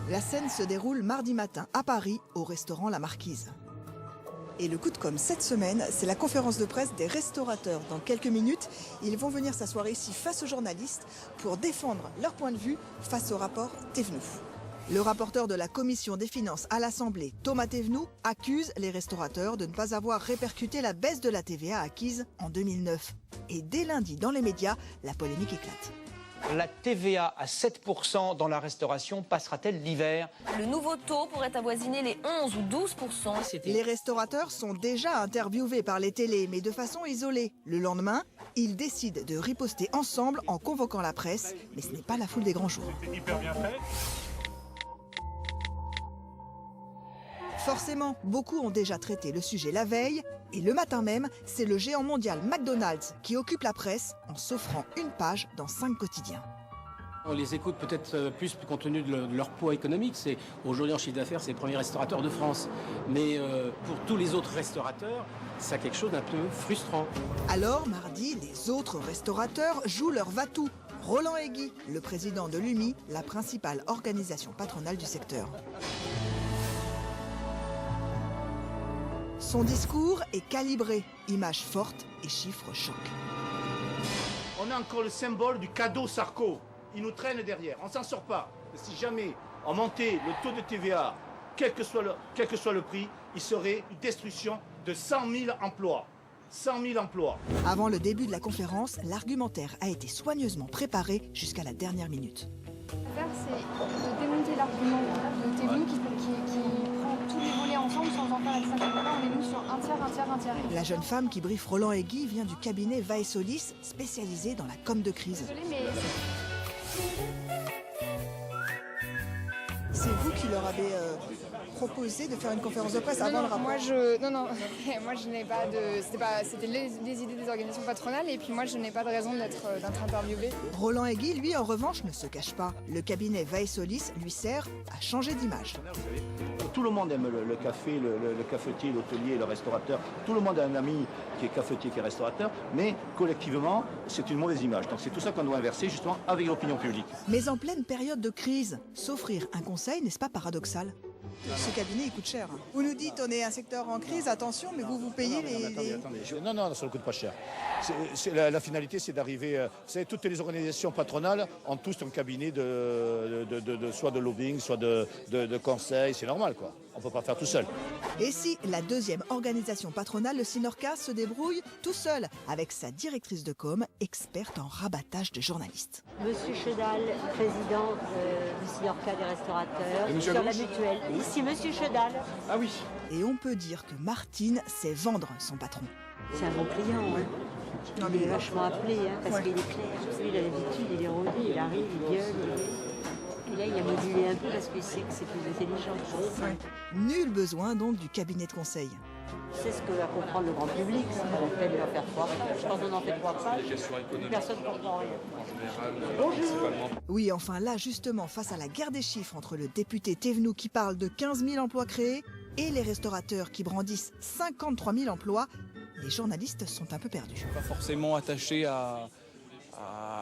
La scène se déroule mardi matin à Paris, au restaurant La Marquise. Et le coup de com' cette semaine, c'est la conférence de presse des restaurateurs. Dans quelques minutes, ils vont venir s'asseoir ici face aux journalistes pour défendre leur point de vue face au rapport Thévenoud. Le rapporteur de la Commission des finances à l'Assemblée, Thomas Thévenoud, accuse les restaurateurs de ne pas avoir répercuté la baisse de la TVA acquise en 2009. Et dès lundi, dans les médias, la polémique éclate. La TVA à 7% dans la restauration passera-t-elle l'hiver? Le nouveau taux pourrait avoisiner les 11 ou 12%. Les restaurateurs sont déjà interviewés par les télés, mais de façon isolée. Le lendemain, ils décident de riposter ensemble en convoquant la presse, mais ce n'est pas la foule des grands jours. C'est hyper bien fait. Forcément, beaucoup ont déjà traité le sujet la veille, et le matin même, c'est le géant mondial McDonald's qui occupe la presse en s'offrant une page dans 5 quotidiens. On les écoute peut-être plus compte tenu de leur poids économique. C'est aujourd'hui en chiffre d'affaires, c'est les premiers restaurateurs de France. Mais pour tous les autres restaurateurs, c'est quelque chose d'un peu frustrant. Alors, mardi, les autres restaurateurs jouent leur va-tout. Roland Aiguy, le président de l'UMI, la principale organisation patronale du secteur. Son discours est calibré, images fortes et chiffres chocs. On a encore le symbole du cadeau Sarko. Il nous traîne derrière, on ne s'en sort pas. Si jamais on montait le taux de TVA, quel que soit le prix, il serait une destruction de 100 000 emplois. 100 000 emplois. Avant le début de la conférence, l'argumentaire a été soigneusement préparé jusqu'à la dernière minute. Faire, c'est de démonter l'argument de Thévenoud qui prend tous les volets ensemble sans en faire exactement. On est nous sur un tiers. La jeune femme qui briefe Roland Aiguy vient du cabinet Vaesolis, spécialisé dans la com de crise. Désolée, mais C'est vous qui leur avez proposé de faire une conférence de presse avant le rapport? moi je n'ai pas de... C'était les idées des organisations patronales et puis moi je n'ai pas de raison d'être interviewée. Roland Aiguy, lui, en revanche, ne se cache pas. Le cabinet Vaesolis lui sert à changer d'image. Tout le monde aime le café, le cafetier, l'hôtelier, le restaurateur. Tout le monde a un ami qui est cafetier, qui est restaurateur. Mais collectivement, c'est une mauvaise image. Donc c'est tout ça qu'on doit inverser justement avec l'opinion publique. Mais en pleine période de crise, s'offrir un conseil, n'est-ce pas paradoxal? Ce cabinet, il coûte cher. Vous nous dites, on est un secteur en crise, attention, mais vous payez les... Attendez. Non, ça ne coûte pas cher. La finalité, c'est d'arriver... Vous savez, toutes les organisations patronales ont tous un cabinet soit de lobbying, soit de conseil. C'est normal, quoi. On ne peut pas faire tout seul. Et si la deuxième organisation patronale, le Synorca, se débrouille tout seul avec sa directrice de com, experte en rabattage de journalistes. Monsieur Chedal, président du Synorca des restaurateurs, sur la mutuelle. Ici, Monsieur Chedal. Ah oui. Et on peut dire que Martine sait vendre son patron. C'est un bon client, hein. Il est vachement appelé, hein, parce qu'il est clair. Lui, il a l'habitude, il est rodé, il arrive, il gueule. Et là, il a modulé un peu parce qu'il sait que c'est plus intelligent. Nul besoin donc du cabinet de conseil. C'est ce que va comprendre le grand public, c'est pas la peine de leur faire 3 pages. Quand on en fait 3 pages, personne ne comprend rien. Bonjour. Oui, enfin là, justement, face à la guerre des chiffres entre le député Thévenoud qui parle de 15 000 emplois créés et les restaurateurs qui brandissent 53 000 emplois, les journalistes sont un peu perdus. Pas forcément attachés à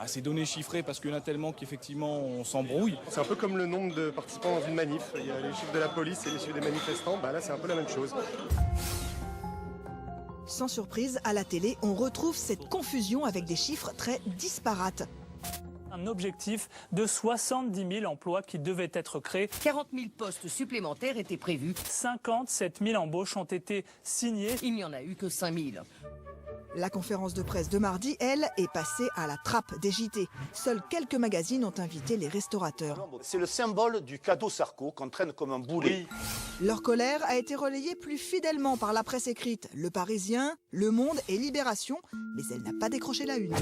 ces données chiffrées parce qu'il y en a tellement qu'effectivement on s'embrouille. C'est un peu comme le nombre de participants dans une manif. Il y a les chiffres de la police et les chiffres des manifestants. Là, c'est un peu la même chose. Sans surprise, à la télé, on retrouve cette confusion avec des chiffres très disparates. Un objectif de 70 000 emplois qui devaient être créés. 40 000 postes supplémentaires étaient prévus. 57 000 embauches ont été signées. Il n'y en a eu que 5 000. La conférence de presse de mardi, elle, est passée à la trappe des JT. Seuls quelques magazines ont invité les restaurateurs. C'est le symbole du cadeau Sarko qu'on traîne comme un boulet. Oui. Leur colère a été relayée plus fidèlement par la presse écrite. Le Parisien, Le Monde et Libération, mais elle n'a pas décroché la une.